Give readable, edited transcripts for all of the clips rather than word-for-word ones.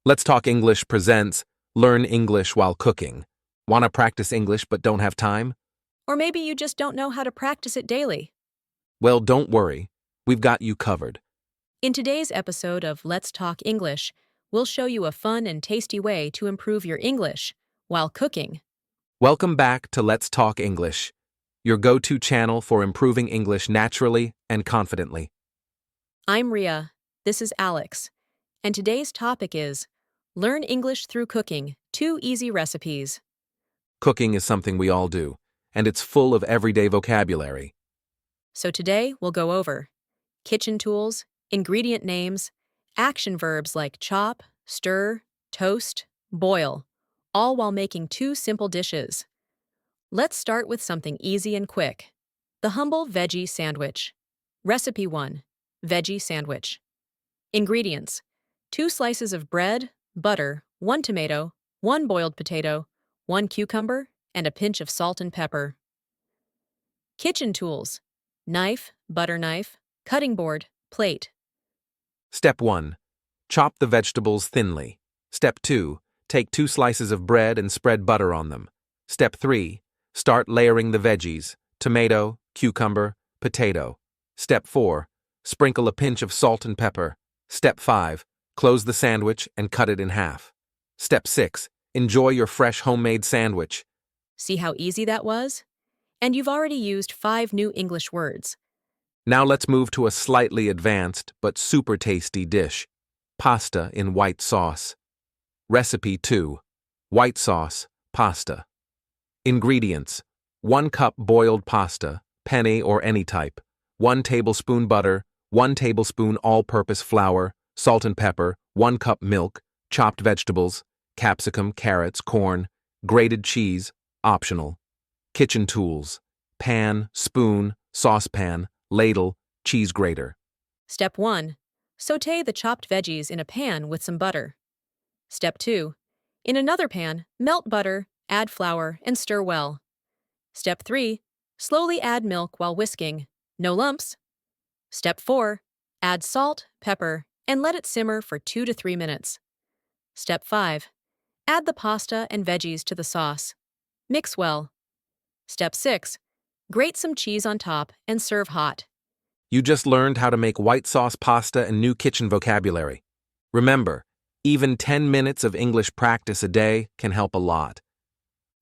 Let's Talk English presents Learn English While Cooking. Want to practice English but don't have time? Or maybe you just don't know how to practice it daily. Well, don't worry. We've got you covered. In today's episode of Let's Talk English, we'll show you a fun and tasty way to improve your English while cooking. Welcome back to Let's Talk English, your go-to channel for improving English naturally and confidently. I'm Riya. This is Alex. And today's topic is Learn English Through Cooking, 2 Easy Recipes. Cooking is something we all do, and it's full of everyday vocabulary. So today we'll go over kitchen tools, ingredient names, action verbs like chop, stir, toast, boil, all while making 2 simple dishes. Let's start with something easy and quick. The humble veggie sandwich. Recipe 1. Veggie sandwich. Ingredients: 2 slices of bread, butter, 1 tomato, 1 boiled potato, 1 cucumber, and a pinch of salt and pepper. Kitchen tools: knife, butter knife, cutting board, plate. Step 1. Chop the vegetables thinly. Step 2. Take 2 slices of bread and spread butter on them. Step 3. Start layering the veggies: tomato, cucumber, potato. Step 4. Sprinkle a pinch of salt and pepper. Step 5. Close the sandwich and cut it in half. Step 6. Enjoy your fresh homemade sandwich. See how easy that was? And you've already used 5 new English words. Now let's move to a slightly advanced but super tasty dish: pasta in white sauce. Recipe 2. White sauce, pasta. Ingredients: 1 cup boiled pasta, penne or any type, 1 tablespoon butter, 1 tablespoon all-purpose flour, salt and pepper, 1 cup milk, chopped vegetables, capsicum, carrots, corn, grated cheese, optional. Kitchen tools: pan, spoon, saucepan, ladle, cheese grater. Step 1. Sauté the chopped veggies in a pan with some butter. Step 2. In another pan, melt butter, add flour, and stir well. Step 3. Slowly add milk while whisking. No lumps. Step 4. Add salt, pepper, and let it simmer for 2 to 3 minutes. Step 5. Add the pasta and veggies to the sauce. Mix well. Step 6. Grate some cheese on top and serve hot. You just learned how to make white sauce pasta and new kitchen vocabulary. Remember, even 10 minutes of English practice a day can help a lot.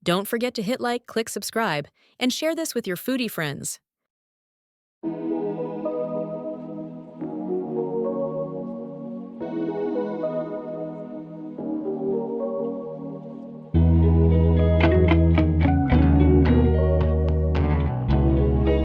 Don't forget to hit like, click subscribe, and share this with your foodie friends.